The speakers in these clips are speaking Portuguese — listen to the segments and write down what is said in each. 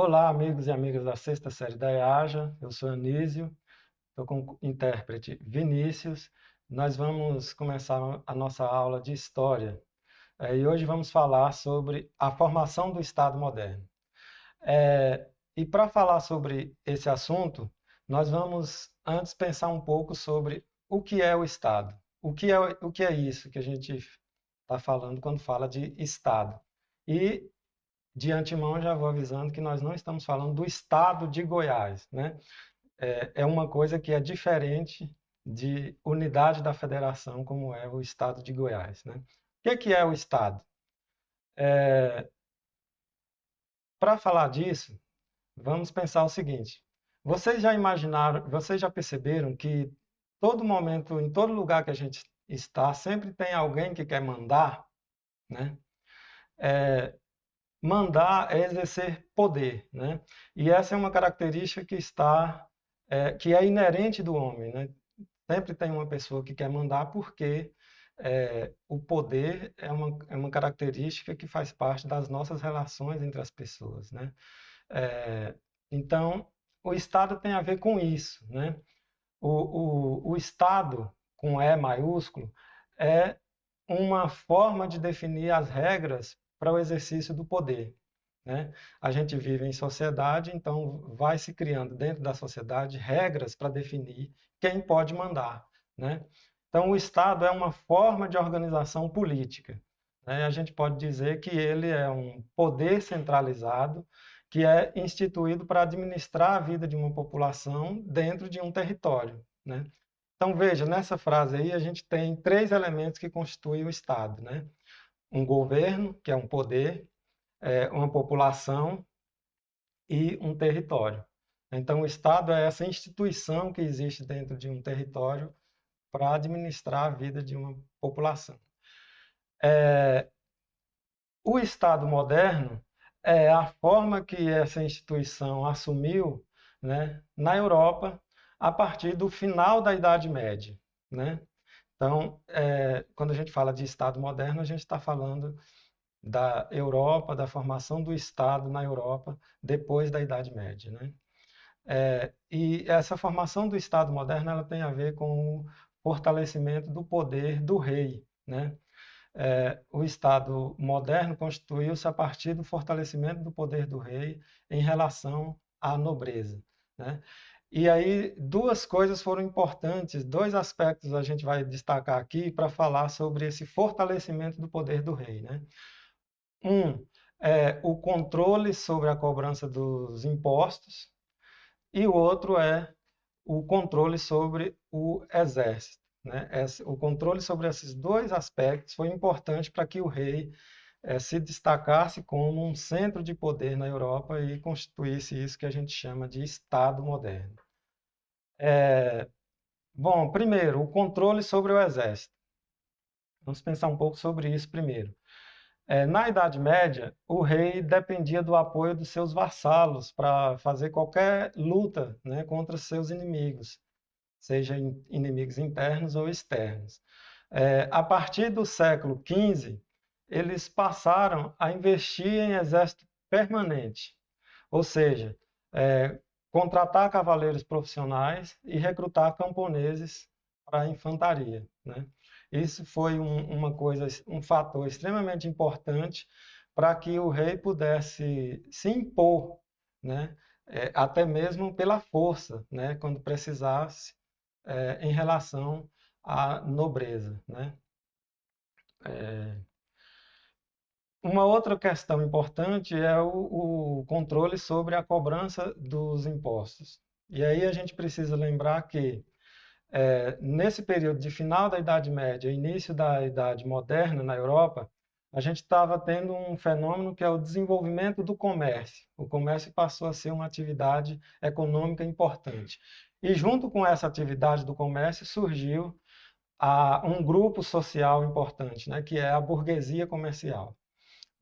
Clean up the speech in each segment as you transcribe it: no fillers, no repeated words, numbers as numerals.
Olá, amigos e amigas da sexta série da EAJA. Eu sou Anísio, estou com o intérprete Vinícius. Nós vamos começar a nossa aula de História. E hoje vamos falar sobre a formação do Estado moderno. E para falar sobre esse assunto, nós vamos antes pensar um pouco sobre o que é o Estado. O que é isso que a gente está falando quando fala de Estado. E de antemão, já vou avisando que nós não estamos falando do estado de Goiás, né? É uma coisa que é diferente de unidade da federação, como é o estado de Goiás, né? O que é o estado? Para falar disso, vamos pensar o seguinte: vocês já imaginaram, vocês já perceberam que todo momento, em todo lugar que a gente está, sempre tem alguém que quer mandar, né? Mandar é exercer poder, né? E essa é uma característica que é inerente do homem, né? Sempre tem uma pessoa que quer mandar porque o poder é uma característica que faz parte das nossas relações entre as pessoas, né? É, então, o Estado tem a ver com isso, né? O Estado, com E maiúsculo, é uma forma de definir as regras para o exercício do poder, né? A gente vive em sociedade, então vai se criando dentro da sociedade regras para definir quem pode mandar, né? Então o Estado é uma forma de organização política, né? A gente pode dizer que ele é um poder centralizado que é instituído para administrar a vida de uma população dentro de um território, né? Então veja, nessa frase aí a gente tem três elementos que constituem o Estado, né? Um governo, que é um poder, uma população e um território. Então, o Estado é essa instituição que existe dentro de um território para administrar a vida de uma população. O Estado moderno é a forma que essa instituição assumiu, né, na Europa a partir do final da Idade Média, né? Então, quando a gente fala de Estado moderno, a gente está falando da Europa, da formação do Estado na Europa depois da Idade Média, né? E essa formação do Estado moderno ela tem a ver com o fortalecimento do poder do rei, né? O Estado moderno constituiu-se a partir do fortalecimento do poder do rei em relação à nobreza, né? E aí duas coisas foram importantes, dois aspectos a gente vai destacar aqui para falar sobre esse fortalecimento do poder do rei, né? Um é o controle sobre a cobrança dos impostos e o outro é o controle sobre o exército, né? O controle sobre esses dois aspectos foi importante para que o rei se destacasse como um centro de poder na Europa e constituísse isso que a gente chama de Estado moderno. Bom, primeiro, o controle sobre o exército. Vamos pensar um pouco sobre isso primeiro. Na Idade Média, o rei dependia do apoio dos seus vassalos para fazer qualquer luta, né, contra seus inimigos, seja inimigos internos ou externos. A partir do século XV, eles passaram a investir em exército permanente, ou seja, contratar cavaleiros profissionais e recrutar camponeses para a infantaria, né? Isso foi um fator extremamente importante para que o rei pudesse se impor, né? Até mesmo pela força, né? Quando precisasse, em relação à nobreza, né? Uma outra questão importante é o controle sobre a cobrança dos impostos. E aí a gente precisa lembrar que, nesse período de final da Idade Média e início da Idade Moderna na Europa, a gente estava tendo um fenômeno que é o desenvolvimento do comércio. O comércio passou a ser uma atividade econômica importante. E junto com essa atividade do comércio surgiu um grupo social importante, né, que é a burguesia comercial,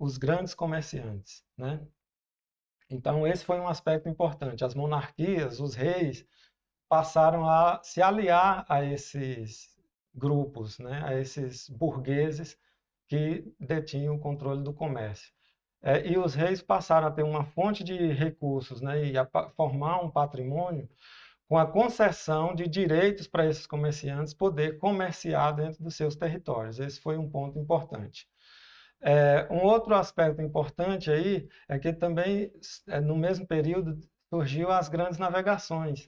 os grandes comerciantes, né? Então, esse foi um aspecto importante. As monarquias, os reis, passaram a se aliar a esses grupos, né? A esses burgueses que detinham o controle do comércio. e os reis passaram a ter uma fonte de recursos, né, e a formar um patrimônio com a concessão de direitos para esses comerciantes poder comerciar dentro dos seus territórios. Esse foi um ponto importante. Um outro aspecto importante aí é que também, no mesmo período, surgiu as grandes navegações,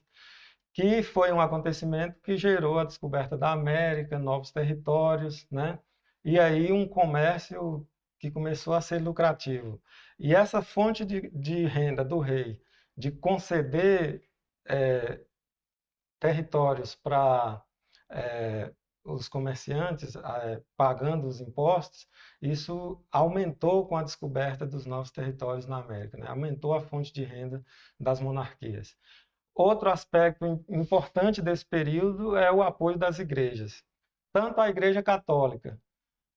que foi um acontecimento que gerou a descoberta da América, novos territórios, né? E aí um comércio que começou a ser lucrativo. E essa fonte de renda do rei, de conceder territórios para os comerciantes, pagando os impostos, isso aumentou com a descoberta dos novos territórios na América, né? Aumentou a fonte de renda das monarquias. Outro aspecto importante desse período é o apoio das igrejas. Tanto a Igreja Católica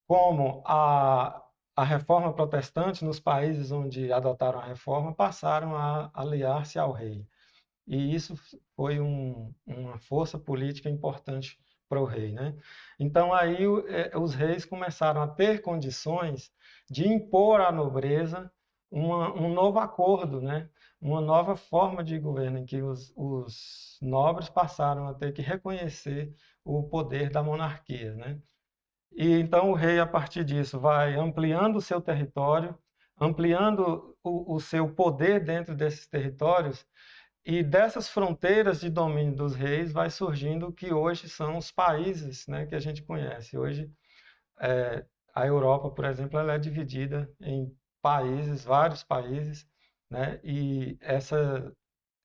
como a Reforma Protestante, nos países onde adotaram a reforma, passaram a aliar-se ao rei. E isso foi uma força política importante para o rei, né? Então aí os reis começaram a ter condições de impor à nobreza um novo acordo, né? Uma nova forma de governo em que os nobres passaram a ter que reconhecer o poder da monarquia, né? E então o rei, a partir disso, vai ampliando o seu território, ampliando o seu poder dentro desses territórios, e dessas fronteiras de domínio dos reis vai surgindo o que hoje são os países, né, que a gente conhece. Hoje, a Europa, por exemplo, ela é dividida em países, vários países, né, e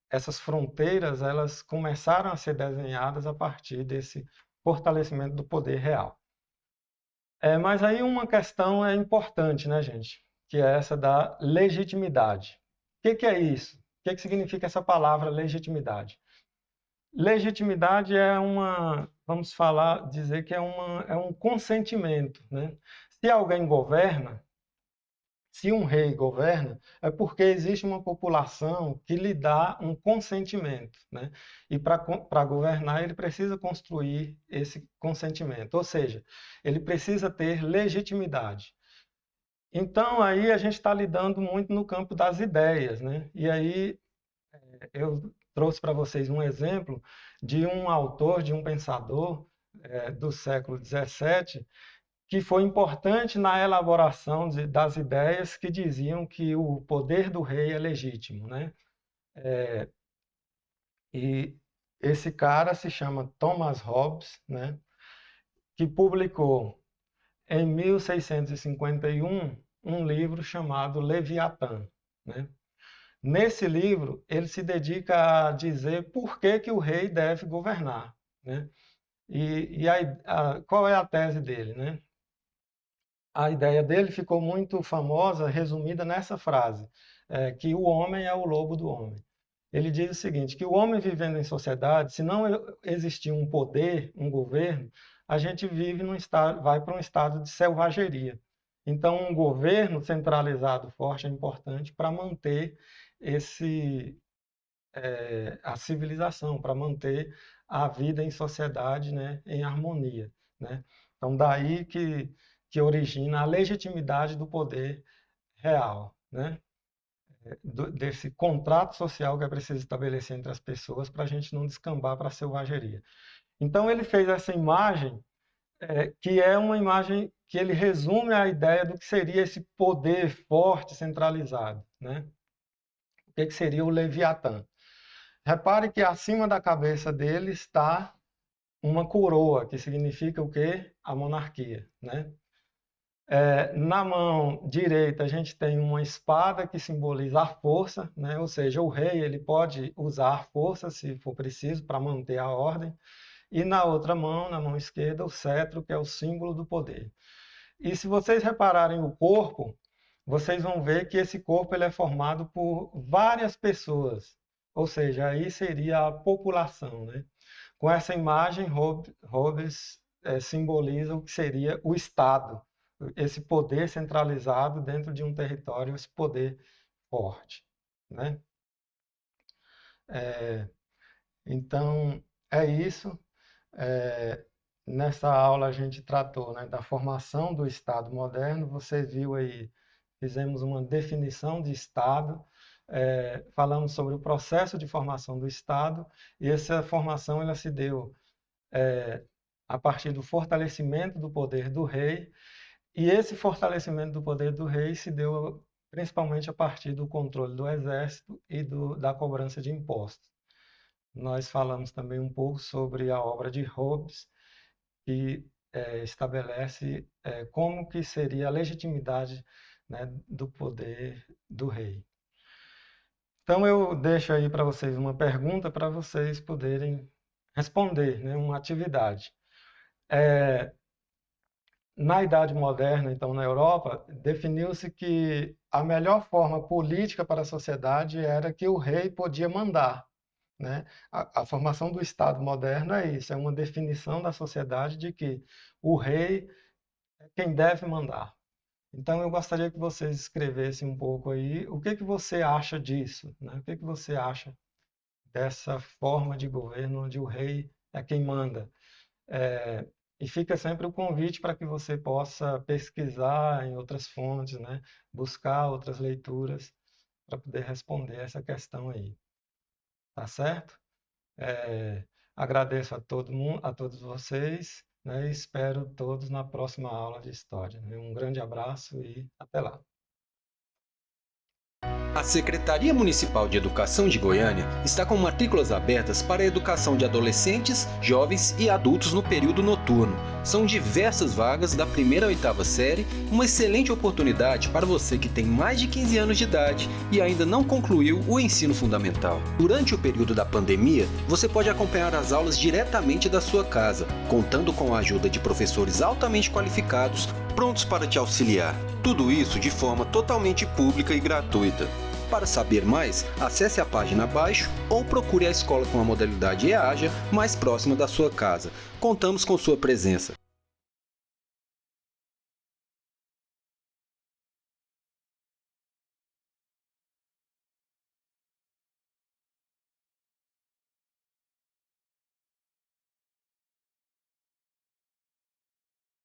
essas fronteiras elas começaram a ser desenhadas a partir desse fortalecimento do poder real. Mas aí uma questão é importante, né, gente? Que é essa da legitimidade. O que é isso? O que significa essa palavra legitimidade? Legitimidade vamos falar, dizer que é um consentimento, né? Se alguém governa, se um rei governa, é porque existe uma população que lhe dá um consentimento, né? E para governar, ele precisa construir esse consentimento, ou seja, ele precisa ter legitimidade. Então, aí a gente está lidando muito no campo das ideias, né? E aí eu trouxe para vocês um exemplo de um autor, de um pensador do século XVII, que foi importante na elaboração das ideias que diziam que o poder do rei é legítimo, né? E esse cara se chama Thomas Hobbes, né? Que publicou em 1651 um livro chamado Leviatã, né? Nesse livro, ele se dedica a dizer por que, que o rei deve governar, né? Qual é a tese dele, né? A ideia dele ficou muito famosa, resumida nessa frase, que o homem é o lobo do homem. Ele diz o seguinte, que o homem vivendo em sociedade, se não existir um poder, um governo, a gente vive vai para um estado de selvageria. Então, um governo centralizado forte é importante para manter a civilização, para manter a vida em sociedade, né, em harmonia, né? Então, daí que origina a legitimidade do poder real, né? Desse contrato social que é preciso estabelecer entre as pessoas para a gente não descambar para a selvageria. Então, ele fez essa imagem, que é uma imagem que ele resume a ideia do que seria esse poder forte centralizado, né? O que seria o Leviatã? Repare que acima da cabeça dele está uma coroa, que significa o quê? A monarquia, né? Na mão direita a gente tem uma espada que simboliza a força, né? Ou seja, o rei ele pode usar a força se for preciso para manter a ordem. E na outra mão, na mão esquerda, o cetro, que é o símbolo do poder. E se vocês repararem o corpo, vocês vão ver que esse corpo ele é formado por várias pessoas, ou seja, aí seria a população, né? Com essa imagem, Hobbes simboliza o que seria o Estado, esse poder centralizado dentro de um território, esse poder forte, né? Então, é isso. É, Nessa aula a gente tratou, né, da formação do Estado moderno. Você viu aí fizemos uma definição de Estado, falamos sobre o processo de formação do Estado, e essa formação ela se deu a partir do fortalecimento do poder do rei, e esse fortalecimento do poder do rei se deu principalmente a partir do controle do exército e da cobrança de impostos. Nós falamos também um pouco sobre a obra de Hobbes, que estabelece como que seria a legitimidade, né, do poder do rei. Então eu deixo aí para vocês uma pergunta para vocês poderem responder, né, uma atividade. Na Idade Moderna, então, na Europa, definiu-se que a melhor forma política para a sociedade era que o rei podia mandar, né? A formação do Estado moderno é isso, é uma definição da sociedade de que o rei é quem deve mandar. Então, eu gostaria que vocês escrevessem um pouco aí o que você acha disso, né? O que você acha dessa forma de governo onde o rei é quem manda. E fica sempre o convite para que você possa pesquisar em outras fontes, né? Buscar outras leituras para poder responder essa questão aí. Tá certo? Agradeço a todo mundo, a todos vocês, né? E espero todos na próxima aula de História, né? Um grande abraço e até lá. A Secretaria Municipal de Educação de Goiânia está com matrículas abertas para a educação de adolescentes, jovens e adultos no período noturno. São diversas vagas da 1ª à 8ª série, uma excelente oportunidade para você que tem mais de 15 anos de idade e ainda não concluiu o ensino fundamental. Durante o período da pandemia, você pode acompanhar as aulas diretamente da sua casa, contando com a ajuda de professores altamente qualificados, prontos para te auxiliar. Tudo isso de forma totalmente pública e gratuita. Para saber mais, acesse a página abaixo ou procure a escola com a modalidade EAJA mais próxima da sua casa. Contamos com sua presença.